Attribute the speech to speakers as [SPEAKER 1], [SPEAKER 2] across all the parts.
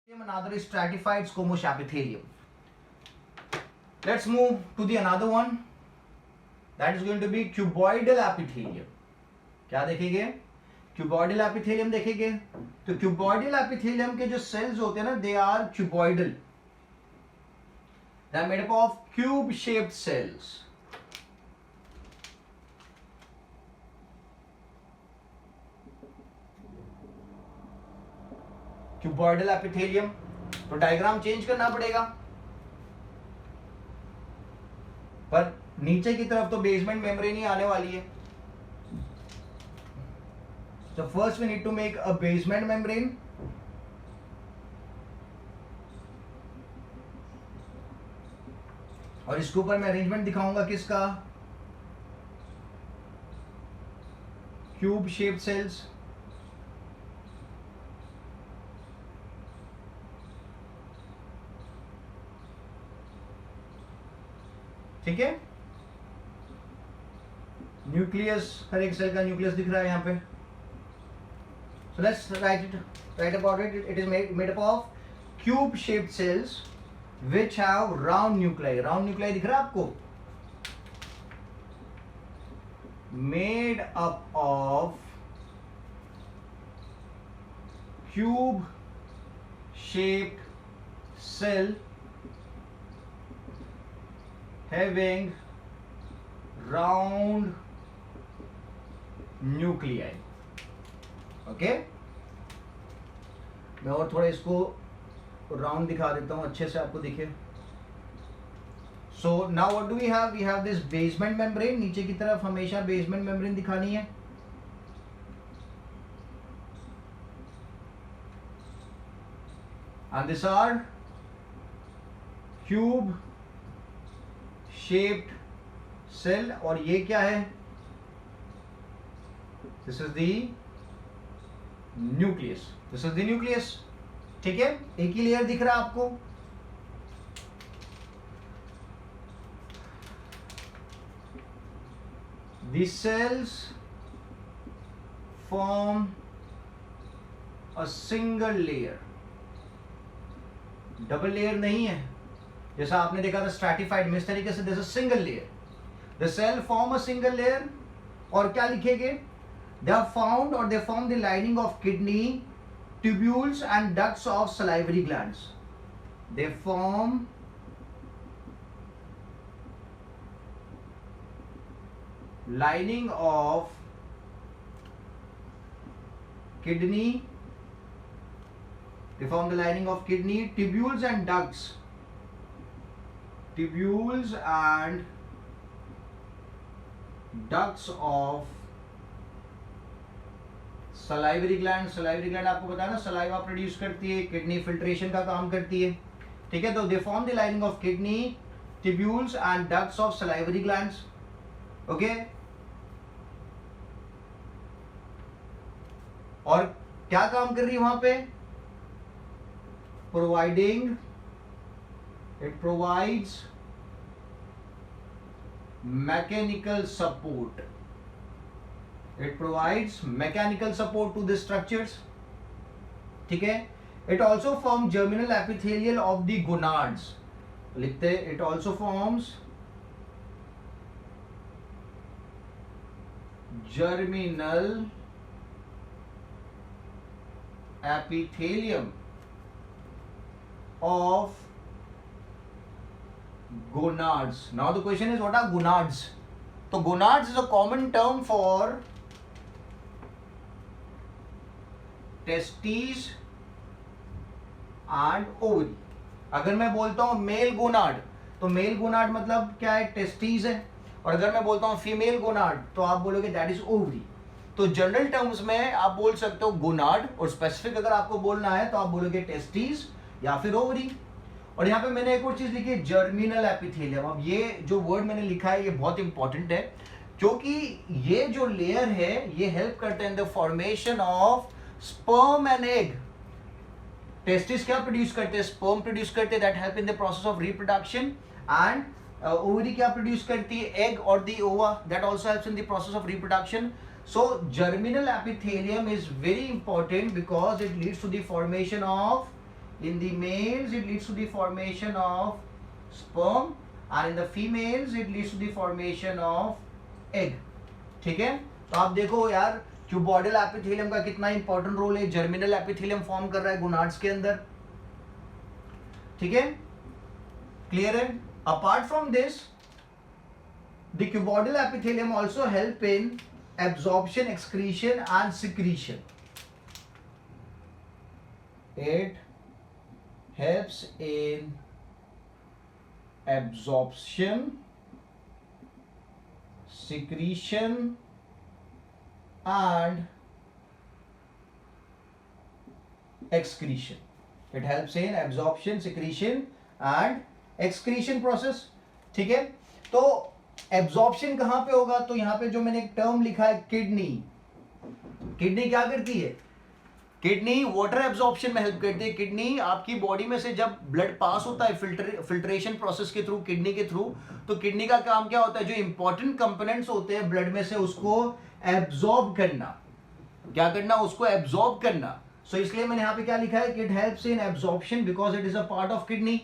[SPEAKER 1] Another is stratified squamous epithelium. Let's move to the another one. That is going to be cuboidal epithelium. क्या देखेंगे? Cuboidal epithelium देखेंगे. तो cuboidal epithelium के जो cells होते हैं ना, they are cuboidal. They are made up of cube-shaped cells. Cuboidal epithelium. तो डायग्राम चेंज करना पड़ेगा, पर नीचे की तरफ तो बेसमेंट मेम्ब्रेन ही आने वाली है. तो first we need to make a basement membrane. और इसके ऊपर मैं अरेंजमेंट दिखाऊंगा किसका, क्यूब शेप्ड सेल्स. ठीक है, न्यूक्लियस, हर एक सेल का न्यूक्लियस दिख रहा है यहाँ पे. So let's write about it. It is made up of cube shaped cells which have round nuclei. Round nuclei दिख रहा है आपको. Made up of cube shaped cell having round nuclei. Okay, मैं और थोड़ा इसको राउंड दिखा देता हूं अच्छे से आपको दिखे. So now what do we have? We have this basement membrane. नीचे की तरफ हमेशा बेसमेंट मेम्ब्रेन दिखानी है. And this are cube shaped cell. और ये क्या है? This is the nucleus. This is the nucleus. ठीक है, एक ही लेयर दिख रहा है आपको. These cells form a single layer. Double layer नहीं है जैसा आपने देखा था स्ट्रैटिफाइड में. इस तरीके से this is single layer. The cell form a single layer. और क्या लिखेंगे? दे आर फाउंड और they form the lining of kidney, tubules and ducts of salivary glands. They form lining of kidney, they form the lining of kidney, tubules and ducts, tubules and ducts of salivary gland. salivary gland आपको पता है ना, saliva produce करती है, kidney filtration का काम करती है. ठीक है, तो they form the lining of kidney, tubules and ducts of salivary glands. Okay, और क्या काम कर रही है वहां पे? Providing, it provides mechanical support. It provides mechanical support to the structures. ठीक है, it also form germinal epithelial of the gonads. लिखते, it also forms germinal epithelium of gonads. Now the question is, what are gonads? So gonads is a common term for testes and ovary. अगर मैं बोलता हूं mail gonad, तो mail gonad मतलब क्या है? Testes है. और अगर मैं बोलता हूं फीमेल गोनाड, तो आप बोलोगे दैट इज ओवरी. तो जनरल टर्म्स में आप बोल सकते हो गोनाड, और स्पेसिफिक अगर आपको बोलना है तो आप बोलोगे टेस्टीज या फिर ओवरी. और यहाँ पे मैंने एक और चीज लिखी है, जर्मिनल एपिथेलियम. अब ये जो वर्ड मैंने लिखा है ये बहुत इंपॉर्टेंट है, क्योंकि ये जो लेयर है ये हेल्प करते हैं in the formation of sperm and egg. Testis क्या प्रोड्यूस करते हैं? स्पर्म प्रोड्यूस करते हैं, that help in the process of reproduction. And ovary क्या प्रोड्यूस करती है? एग और दी ओवा, that also helps in the process of reproduction. So germinal epithelium is very important because it leads to the formation of In the males it leads to the formation of sperm and in the females it leads to the formation of egg. ठीक है, तो आप देखो यार cuboidal epithelium का कितना important role है, germinal epithelium form कर रहा है गोनाड्स के अंदर. ठीक है, क्लियर है. Apart from this the cuboidal epithelium also help in absorption, excretion and secretion. It helps in absorption, secretion and excretion. It helps in absorption, secretion and excretion process. ठीक है, तो एब्जॉर्प्शन कहां पे होगा, तो यहां पे जो मैंने एक टर्म लिखा है किडनी. किडनी क्या करती है, किडनी वाटर एब्जॉर्प्शन में हेल्प करती है. किडनी आपकी बॉडी में से जब ब्लड पास होता है फिल्ट्रेशन प्रोसेस के थ्रू, किडनी के थ्रू, तो किडनी का काम क्या होता है, जो इंपॉर्टेंट कंपोनेंट्स होते हैं ब्लड में से उसको एब्जॉर्ब करना. क्या करना, उसको एब्जॉर्ब करना. सो इसलिए मैंने यहाँ पे क्या लिखा है कि it helps in absorption because it is a part of kidney.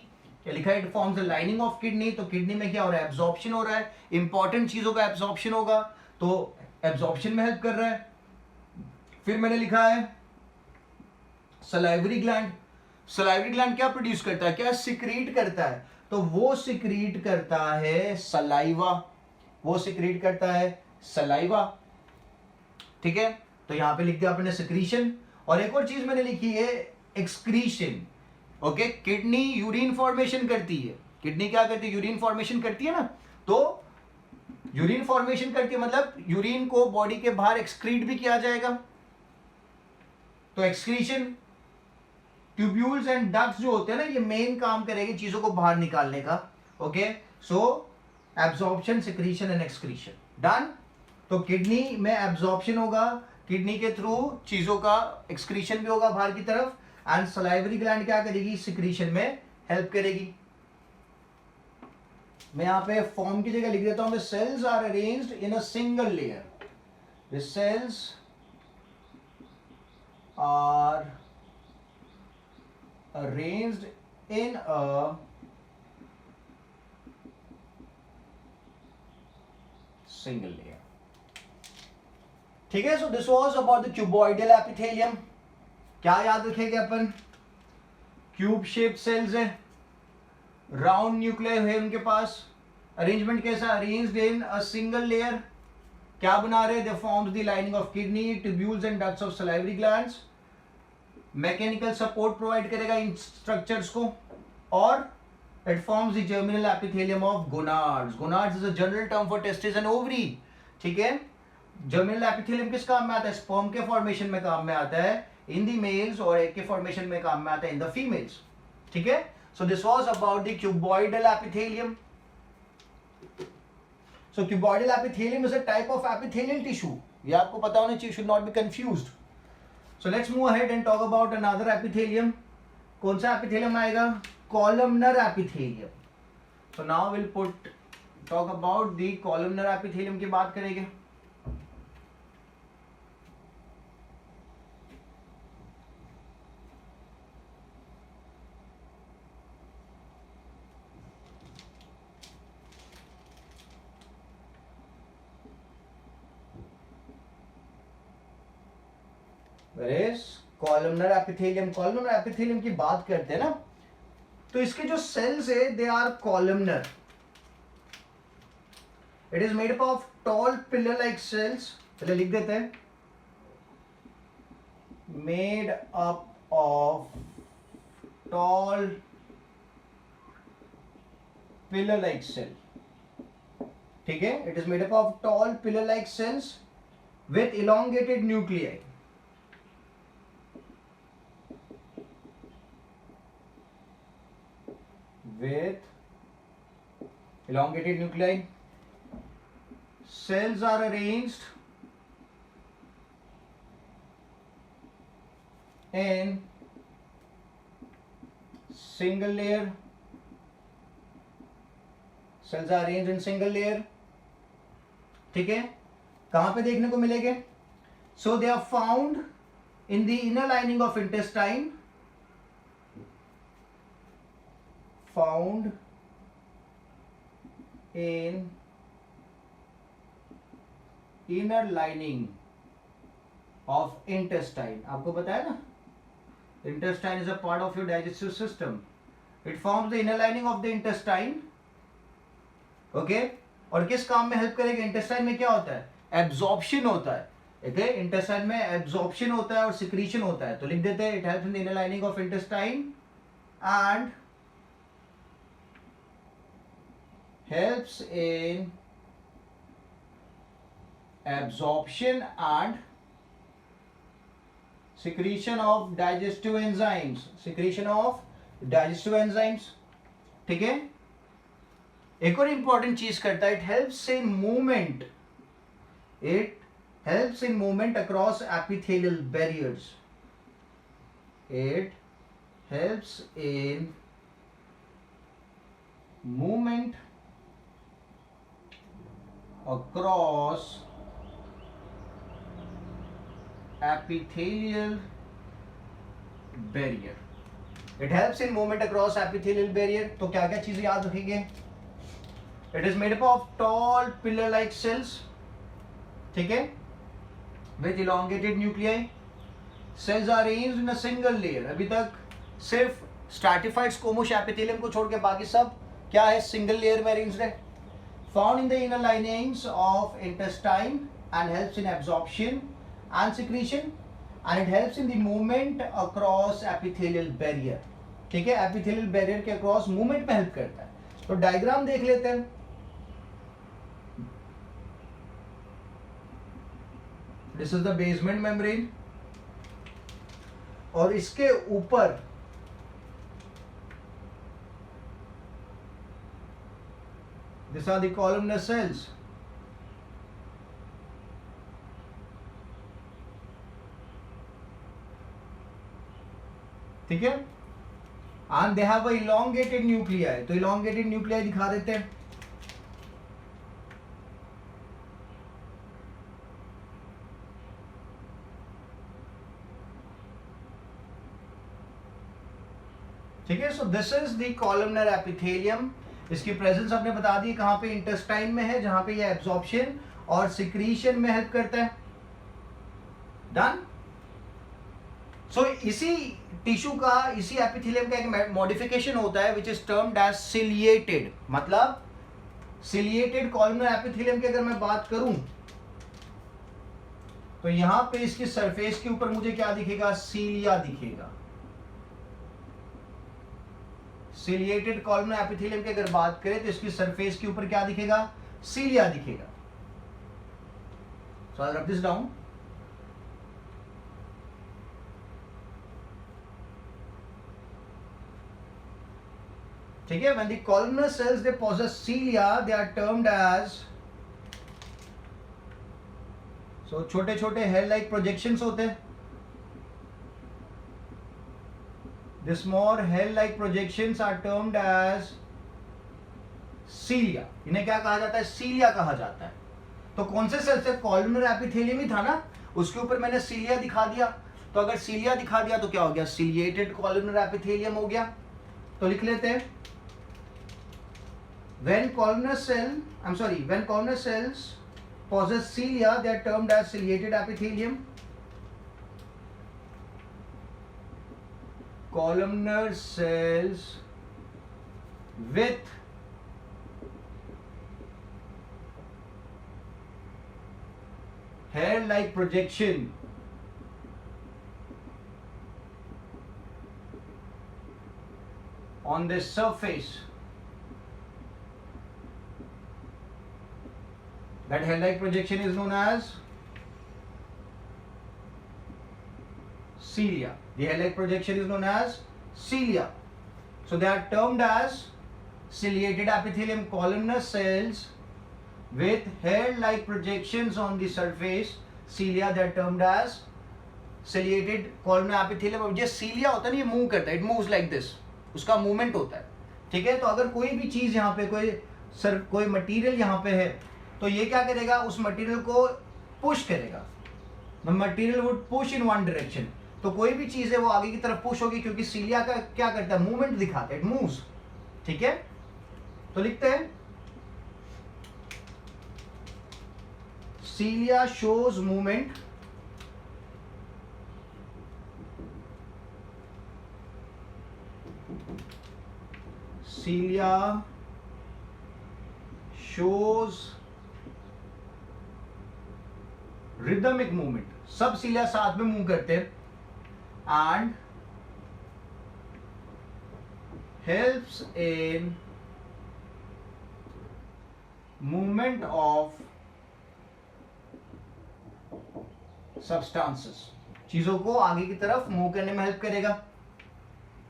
[SPEAKER 1] क्या लिखा है, it forms the lining of kidney. तो किडनी में क्या हो रहा है, एब्जॉर्प्शन हो रहा है, इंपॉर्टेंट चीजों का एब्जॉर्प्शन होगा, तो एब्जॉर्प्शन में हेल्प कर रहा है. फिर मैंने लिखा है सलाइवरी ग्लैंड. सलाइवरी ग्लैंड क्या प्रोड्यूस करता है, क्या सिक्रीट करता है, तो वो सिक्रीट करता है सलाइवा. वो सिक्रीट करता है सलाइवा. ठीक है, तो यहां पे लिख दिया आपने सिक्रीशन. और एक और चीज मैंने लिखी है excretion. Okay, kidney urine formation करती है. किडनी क्या करती है, यूरिन फॉर्मेशन करती है ना. तो यूरिन फॉर्मेशन करती है मतलब यूरिन को बॉडी के बाहर एक्सक्रीट भी किया जाएगा. तो एक्सक्रीशन, ट्यूब्यूल्स एंड डक्ट्स जो होते हैं ना, ये मेन काम करेंगे चीजों को बाहर निकालने का. Okay, so absorption, secretion and excretion done. तो किडनी में एब्जॉर्प्शन होगा, किडनी के थ्रू चीजों का एक्सक्रीशन भी होगा बाहर की तरफ, एंड सलाइवरी ग्लैंड क्या करेगी, सिक्रीशन में हेल्प करेगी. मैं यहां पे फॉर्म की जगह लिख देता हूं, the cells are arranged in a single layer. The cells are arranged in a single layer. ठीक है, so this was about the cuboidal epithelium. क्या याद रखेंगे अपन, क्यूब शेप सेल्स है, राउंड न्यूक्लियर है उनके पास. अरेंजमेंट कैसा, arranged in a single layer. क्या बना रहे, दे forms the lining of kidney, tubules and ducts of salivary glands. Mechanical support provide करेगा इन स्ट्रक्चर्स को. और it forms the germinal epithelium of gonads. Gonads is a general term for testis and ovary. ठीक है, germinal epithelium किस काम में आता है, स्पर्म के फॉर्मेशन में काम में आता है इन द मेल्स, और एग के फॉर्मेशन में काम में आता है इन द फीमेल्स. ठीक है, so this was about the cuboidal epithelium. So cuboidal epithelium is a type of epithelial tissue. ये आपको पता होना चाहिए, should not be confused. So let's move ahead and talk about another epithelium. कौन सा epithelium आएगा, columnar epithelium. So now we'll talk about the columnar epithelium की बात करेंगे. Columnar epithelium. कॉलमनर एपिथेलियम की बात करते हैं ना, तो इसके जो सेल्स है they are columnar. It is made up of tall pillar like cells. पहले लिख देते हैं, made up of tall pillar like cell. ठीक है, it is made up of tall pillar like cells with elongated nuclei. With elongated nuclei. Cells are arranged in single layer. Cells are arranged in single layer. ठीक है, कहां पे देखने को मिलेंगे, so they are found in the inner lining of intestine found in inner lining of intestine. आपको पता है ना, intestine is a part of your digestive system. It forms the inner lining of the intestine. Okay, और किस काम में help करेगा? Intestine में क्या होता है? एब्जॉर्प्शन होता है। ओके, इंटेस्टाइन में एब्जॉर्प्शन होता है और सिक्रीशन होता है। तो लिख देते हैं, it helps in the inner lining of intestine and helps in absorption and secretion of digestive enzymes, secretion of digestive enzymes। ठीक है, एक और इंपॉर्टेंट चीज करता है, it helps in movement, it helps in movement across epithelial barriers, it helps in movement across epithelial barrier, it helps in movement across epithelial barrier। तो क्या क्या चीजें याद रखेंगे? it is made up of tall pillar like cells, ठीक है, with elongated nuclei। cells are arranged in a single layer। अभी तक सिर्फ stratified squamous epithelium को छोड़ के बाकी सब क्या है? सिंगल लेयर में अरेंज्ड है। Found in the inner linings of intestine and helps in absorption and secretion, and it helps in the movement across epithelial barrier। ठीक है, epithelial barrier के across movement में हेल्प करता है। तो डायग्राम देख लेते हैं। This is the basement membrane, और इसके ऊपर these are the columnar cells। ठीक है, and they have a elongated nuclei। तो elongated nuclei दिखा देते हैं। ठीक है, so this is the columnar epithelium। इसकी प्रेजेंस आपने बता दी कहां पे? इंटेस्टाइन में है, जहां पे ये एब्जॉर्प्शन और सिक्रीशन में हेल्प करता है। डन। सो इसी टिश्यू का, इसी एपिथेलियम का एक मॉडिफिकेशन होता है which is termed as ciliated. मतलब सिलिएटेड कॉलमनर एपिथेलियम की अगर मैं बात करूं तो यहां पे इसकी सरफेस के ऊपर मुझे क्या दिखेगा? सीलिया दिखेगा। सिलिएटेड कॉलमनर एपिथेलियम की अगर बात करें तो इसकी सरफेस के ऊपर क्या दिखेगा? सीलिया दिखेगा। सो आई रब दिस डाउन। ठीक है, when the columnar cells they possess cilia, they are termed as, so छोटे छोटे hair like projections होते हैं। The small hair-like projections are termed as cilia। इन्हें क्या कहा जाता है? सीलिया कहा जाता है। तो कौन से सेल से? कॉलमनर एपिथेलियम ही था ना, उसके ऊपर मैंने सीलिया दिखा दिया। तो अगर सीलिया दिखा दिया तो क्या हो गया? सिलिएटेड कॉलमनर एपिथेलियम हो गया। तो लिख लेते हैं, when columnar cells possess cilia, they are termed as ciliated epithelium। columnar cells with hair-like projection on the surface, that hair-like projection is known as cilia। The hair-like projection is known as cilia। So they are termed as ciliated epithelium columnar cells with hair-like projections on the surface, cilia, they are termed as ciliated columnar epithelium। अब ये cilia होता है ना, ये move करता है, it moves like this, उसका movement होता है। ठीक है, तो अगर कोई भी चीज यहाँ पे कोई मटेरियल यहाँ पे है तो ये क्या करेगा? उस मटेरियल को पुश करेगा। The material would push in one direction। तो कोई भी चीज है वो आगे की तरफ पुश होगी, क्योंकि सीलिया का क्या करता है? मूवमेंट दिखाता है, इट मूव्स। ठीक है, तो लिखते हैं cilia shows movement cilia shows rhythmic movement, सब cilia साथ में मूव करते हैं and helps in movement of substances, चीजों को आगे की तरफ मूव करने में हेल्प करेगा।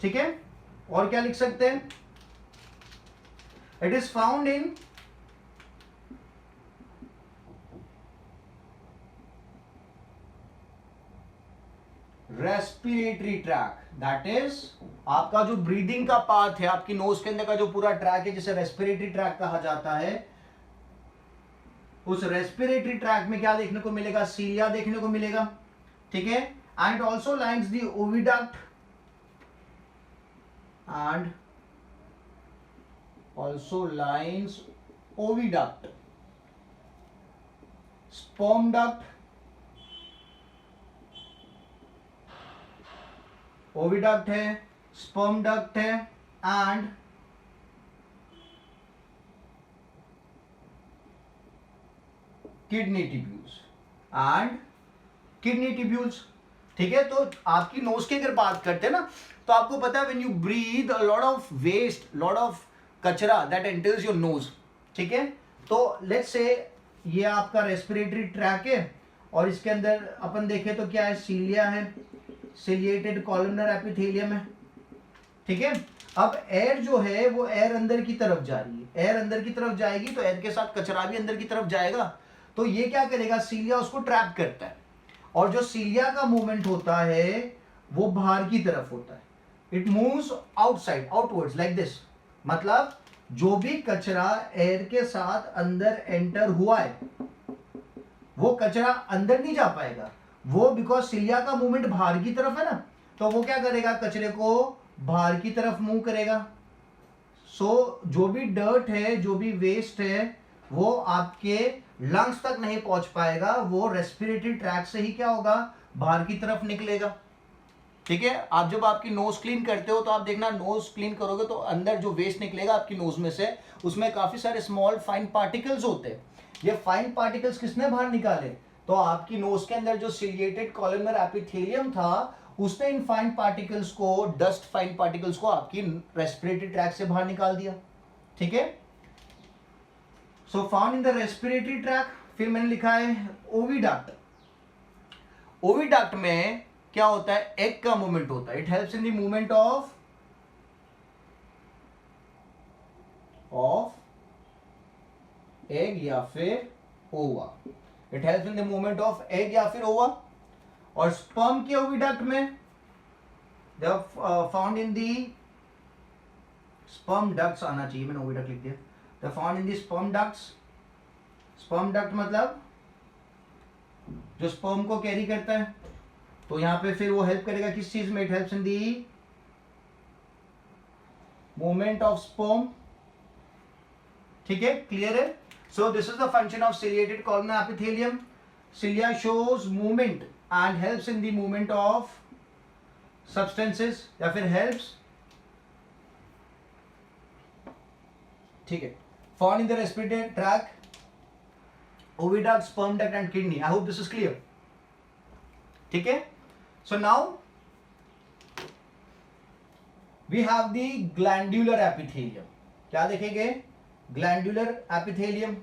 [SPEAKER 1] ठीक है, और क्या लिख सकते हैं? It is found in respiratory tract, that is आपका जो ब्रीदिंग का पार्ट है, आपकी नोज के अंदर का जो पूरा ट्रैक है जिसे रेस्पिरेटरी ट्रैक कहा जाता है, उस रेस्पिरेटरी ट्रैक में क्या देखने को मिलेगा? सीलिया देखने को मिलेगा। ठीक है, and also lines the oviduct and also lines oviduct, sperm duct, oviduct है, स्पर्म डक्ट है and kidney tubules and kidney tubules. ठीक है, तो आपकी नोज की अगर बात करते हैं ना, तो आपको पता है when you breathe a lot of waste, lot of कचरा दैट एंटर्स योर नोज। ठीक है, तो लेट्स से ये आपका रेस्पिरेटरी ट्रैक है और इसके अंदर अपन देखें तो क्या है? सीलिया है, सिलिएटेड कॉलमनर एपिथेलियम है। ठीक है, अब एयर जो है वो एयर अंदर की तरफ जा रही है, एयर अंदर की तरफ जाएगी तो एयर के साथ कचरा भी अंदर की तरफ जाएगा, तो ये क्या करेगा? सीलिया उसको ट्रैप करता है, और जो सीलिया का मूवमेंट होता है वो बाहर की तरफ होता है। It moves outside, outwards like this, मतलब जो भी कचरा एयर के साथ अंदर एंटर हुआ है वो कचरा अंदर नहीं जा पाएगा, वो बिकॉज सीलिया का मूवमेंट बाहर की तरफ है ना, तो वो क्या करेगा? कचरे को बाहर की तरफ मूव करेगा। सो जो भी डर्ट है, जो भी वेस्ट है, वो आपके लंग्स तक नहीं पहुंच पाएगा, वो रेस्पिरेटरी ट्रैक से ही क्या होगा? बाहर की तरफ निकलेगा। ठीक है, आप जब आपकी नोज क्लीन करते हो तो आप देखना, नोज क्लीन करोगे तो अंदर जो वेस्ट निकलेगा आपकी नोज में से, उसमें काफी सारे स्मॉल फाइन पार्टिकल्स होते हैं। ये फाइन पार्टिकल्स किसने बाहर निकाले? तो आपकी नोज के अंदर जो सिलिएटेड कॉलमनर एपिथेलियम था, उसने इन फाइन पार्टिकल्स को, डस्ट फाइन पार्टिकल्स को आपकी रेस्पिरेटरी ट्रैक से बाहर निकाल दिया। ठीक है, so found in the respiratory tract. फिर मैंने लिखा है ओविडक्ट। ओविडक्ट में क्या होता है? एग का मूवमेंट होता है। It helps in the movement of egg या फिर ova. It helps in the movement of egg या फिर ओवा। और स्पर्म के ओविडक्ट में they are found in the sperm ducts, आना चाहिए, मैंने ओविडक्ट लिख दिया। They are found in the sperm ducts. Sperm duct मतलब जो स्पर्म को कैरी करता है, तो यहां पे फिर वो हेल्प करेगा किस चीज में? It helps in the movement of sperm. ठीक है, क्लियर है? So this is the function of ciliated columnar epithelium. Cilia shows movement and helps in the movement of substances या फिर helps, ठीक है, found in the respiratory tract, oviduct, sperm duct and kidney. I hope this is clear. ठीक है, so now we have the glandular epithelium. क्या देखेंगे? glandular epithelium।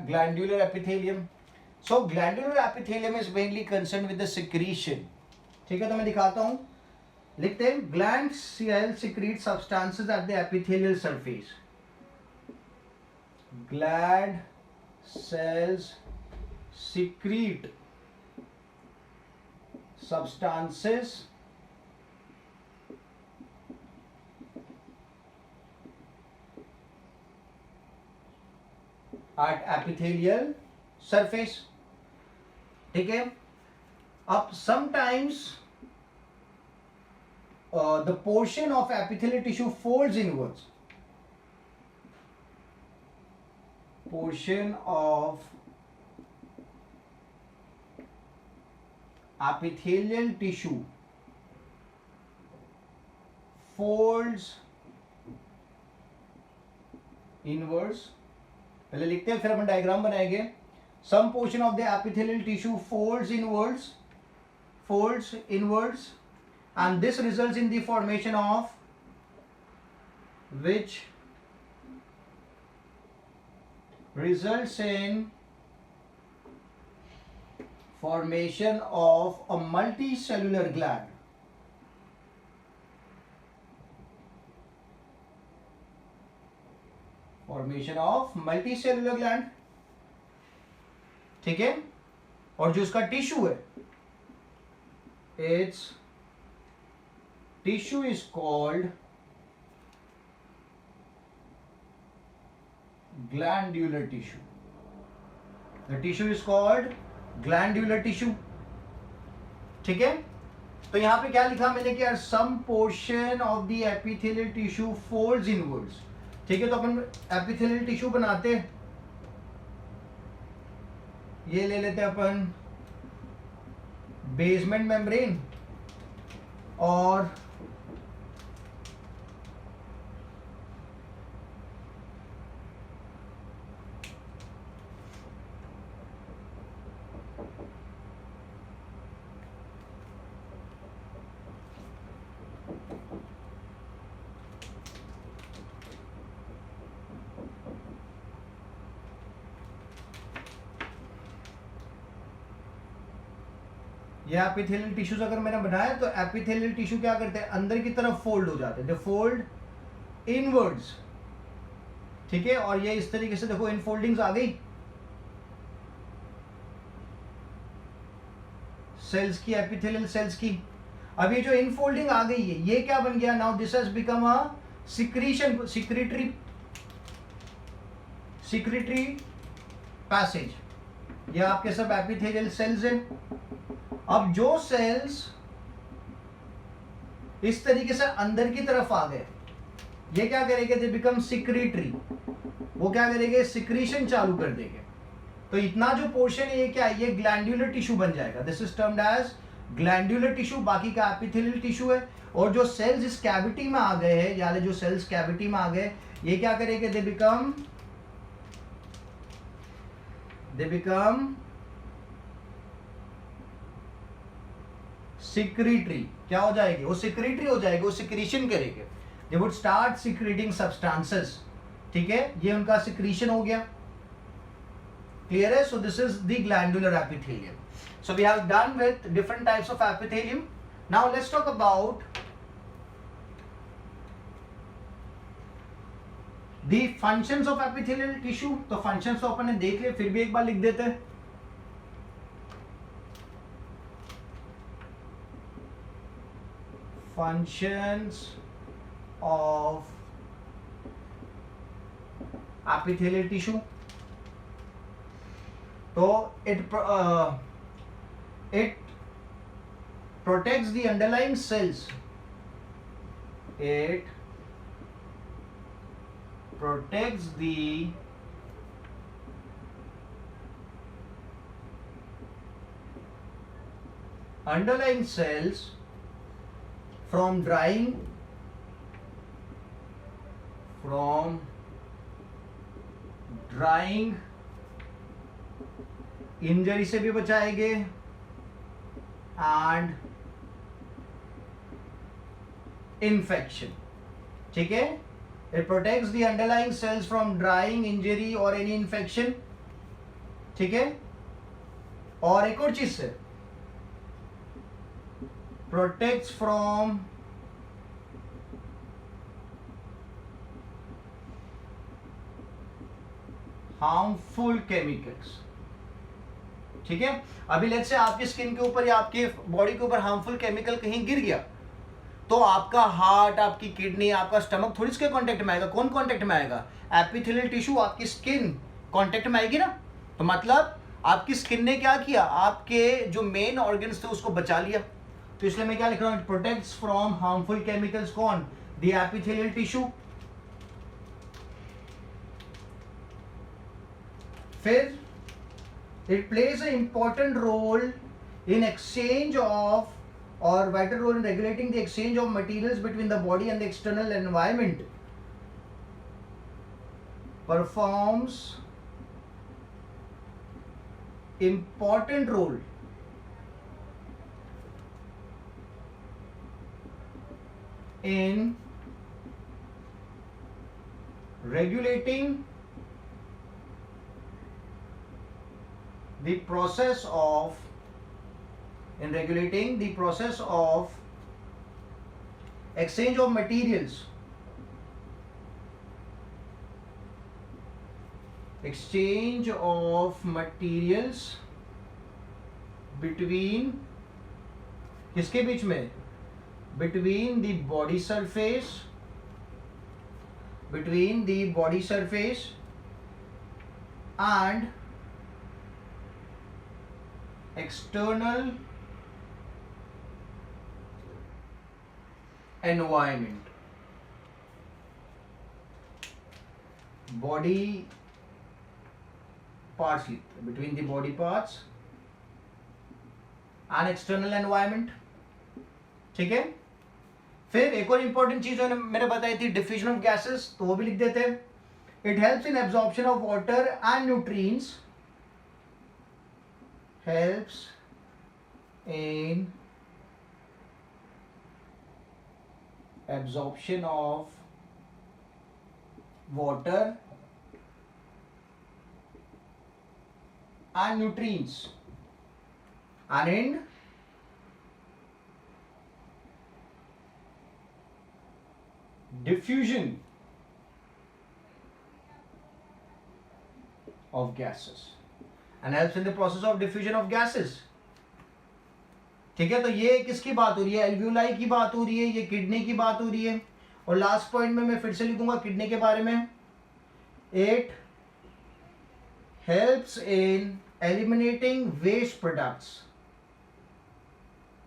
[SPEAKER 1] Glandular epithelium. So glandular epithelium is mainly concerned with the secretion. ठीक है, तो मैं दिखाता हूं, लिखते हैं gland cell secrete substances at the epithelial surface. glad cells secrete substances at epithelial surface. ठीक है. अब sometimes the portion of epithelial tissue folds inwards. Portion of epithelial tissue folds inwards. पहले लिखते हैं फिर अपन डायग्राम बनाएंगे. Some portion of the epithelial tissue folds inwards, and this results in the formation of a multicellular gland. Formation of multicellular gland. ठीक है. और जो उसका टिश्यू है, its tissue is called glandular tissue. The tissue is called glandular tissue. ठीक है. तो यहां पे क्या लिखा मैंने कि यार some portion of the epithelial tissue folds inwards. ठीक है. तो अपन epithelial tissue बनाते हैं. ये ले लेते हैं अपन बेसमेंट मेम्ब्रेन और ये एपिथेलियल टिश्यूज अगर मैंने बनाया तो एपिथेलियल टिश्यू क्या करते हैं, अंदर की तरफ फोल्ड हो जाते हैं. दे फोल्ड इनवर्ड्स. ठीक है. और ये इस तरीके से देखो इनफोल्डिंग्स आ गई सेल्स की, एपिथेलियल सेल्स की. अब ये जो इनफोल्डिंग आ गई है, ये क्या बन गया, now this has become a secretory passage. ये आपके सब एपिथेलियल सेल्स हैं. अब जो सेल्स इस तरीके से अंदर की तरफ आ गए, ये क्या करेंगे, दे बिकम सिक्रीटरी. वो क्या करेंगे, सिक्रीशन चालू कर देंगे. तो इतना जो पोर्शन है ये क्या है, ये ग्लैंडुलर टिश्यू बन जाएगा. This is termed as glandular tissue. बाकी का एपिथेलियल टिश्यू है. और जो सेल्स इस कैविटी में आ गए हैं, यानी जो सेल्स कैविटी में आ गए, ये क्या करेंगे, दे बिकम सिक्रीटरी. क्या हो जाएगी, वो सिक्रीटरी हो जाएगी, वो सिक्रीशन करेंगे. They would start secreting substances. ठीक है. ये उनका सिक्रीशन हो गया. क्लियर है. So this is the glandular epithelium. So we have done with different types of epithelium. Now let's talk about the functions of epithelial tissue. तो functions तो अपन ने देख लिया, फिर भी एक बार लिख देते हैं. Functions of epithelial tissue. So it protects the underlying cells. It protects the underlying cells from drying injury से भी बचाएंगे एंड इन्फेक्शन. ठीक है. It protects the underlying cells from drying, injury और एनी इन्फेक्शन. ठीक है. और एक और चीज से protects from हार्मफुल केमिकल्स। ठीक है, अभी लेट्स से आपकी स्किन के ऊपर या आपके बॉडी के ऊपर हार्मफुल केमिकल कहीं गिर गया, तो आपका हार्ट, आपकी किडनी, आपका स्टमक थोड़ी इसके कांटेक्ट में आएगा। कौन कांटेक्ट में आएगा? एपिथेलियल टिश्यू, आपकी स्किन कांटेक्ट में आएगी ना। तो मतलब आपकी स्किन ने क्या किया, आपके जो मेन ऑर्गन्स थे उसको बचा लिया। तो इसलिए मैं क्या लिख रहा हूं, it protects from harmful chemicals. कौन? The epithelial tissue. फिर it plays an important role in exchange of, or vital role in regulating the exchange of materials between the body and the external environment. Performs important role in regulating the process of exchange of materials, between किसके बीच में? between the body surface and external environment. Body parts, between the body parts and external environment. ठीक है, फिर एक और important चीज मैंने बताई थी, डिफ्यूजन ऑफ गैसेस, तो वो भी लिख देते हैं। It helps in absorption of water and nutrients, helps in absorption of water and nutrients and in diffusion of gases and helps in the process of diffusion of gases. ठीक है, तो ये किसकी बात हो रही है? एल्वियोलाई की बात हो रही है, ये किडनी की बात हो रही है। और लास्ट पॉइंट में मैं फिर से लिखूंगा किडनी के बारे में, it helps in eliminating waste products,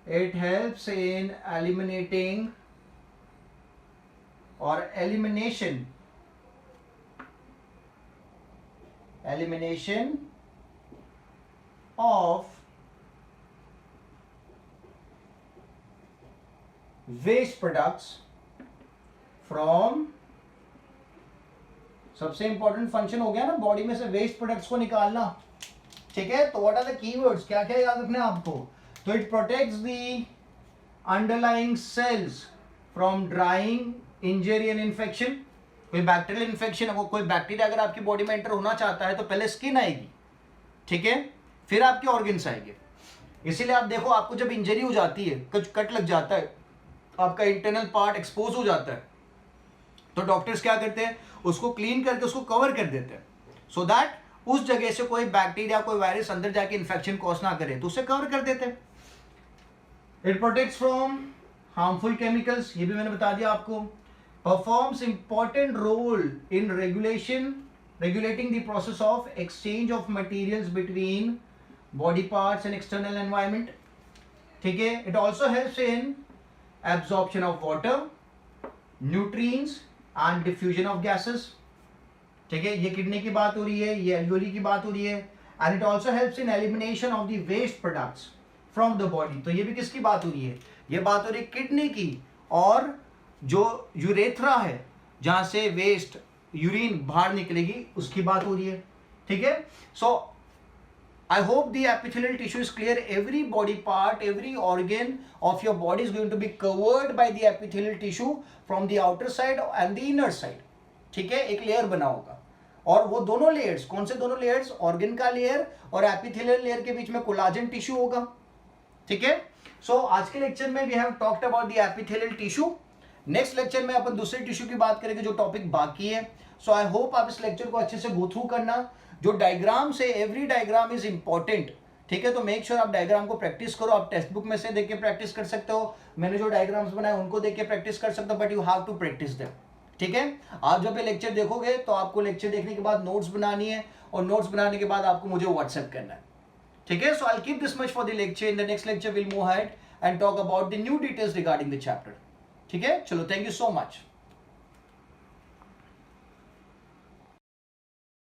[SPEAKER 1] it helps in eliminating और elimination of waste products from, सबसे इंपॉर्टेंट फंक्शन हो गया ना बॉडी में से वेस्ट प्रोडक्ट्स को निकालना। ठीक है, तो व्हाट आर द कीवर्ड्स, क्या क्या याद रखना है आपको? तो it protects the underlying cells from drying, injury and infection. कोई बैक्टीरियल इन्फेक्शन, कोई बैक्टीरिया अगर आपकी बॉडी में एंटर होना चाहता है तो पहले स्किन आएगी, ठीक है, फिर आपके ऑर्गन्स आएंगे। इसीलिए आप देखो, आपको जब इंजरी हो जाती है, कुछ कट लग जाता है, आपका इंटरनल पार्ट एक्सपोज हो जाता है, तो डॉक्टर्स क्या करते हैं, उसको क्लीन करके उसको कवर कर देते हैं, सो दैट उस जगह से कोई बैक्टीरिया, कोई वायरस अंदर जाके इन्फेक्शन कॉज ना करे, तो उसे कवर कर देते हैं। It protects from harmful chemicals, ये भी मैंने बता दिया आपको। Performs important role in regulating the process of exchange of materials between body parts and external environment. ठीक है, it also helps in absorption of water, nutrients and diffusion of gases. ठीक है, ये किडनी की बात हो रही है, ये एल्वियोली की बात हो रही है। and it also helps in elimination of the waste products from the body. तो ये भी किसकी बात हो रही है? ये बात हो रही है किडनी की, और जो यूरेथ्रा है जहां से वेस्ट यूरिन बाहर निकलेगी उसकी बात हो रही है। ठीक है, सो I hope the epithelial tissue is clear. Every body part, every organ of your body is going to be covered by the epithelial tissue from the outer side and the inner side. ठीक है, एक layer बना होगा, और वो दोनों layers, कौन से दोनों लेयर्स? ऑर्गन का लेयर और एपिथेलियल लेयर के बीच में कोलाजन टिश्यू होगा। ठीक है, सो आज के लेक्चर में we have talked about the epithelial tissue. Next lecture में अपन दूसरे टिश्यू की बात करेंगे जो टॉपिक बाकी है। सो आई होप आप इस लेक्चर को अच्छे से गो थ्रू करना। जो डायग्राम से, एवरी डायग्राम इज इंपॉर्टेंट, ठीक है। तो मेक श्योर आप डायग्राम को प्रैक्टिस करो। आप टेक्स्ट बुक में से देख के प्रैक्टिस कर सकते हो, मैंने जो डायग्राम्स बनाए उनको देख के प्रैक्टिस कर सकते हो, but you have to practice them, ठीक है। आप जब ये लेक्चर देखोगे तो आपको लेक्चर देखने के बाद नोट्स बनानी है, और नोट्स बनाने के बाद आपको मुझे व्हाट्सएप करना है, ठीक है। So I will keep this much for the lecture. In the next lecture will move ahead and talk about the new details regarding the chapter, ठीक है। चलो, थैंक यू सो मच।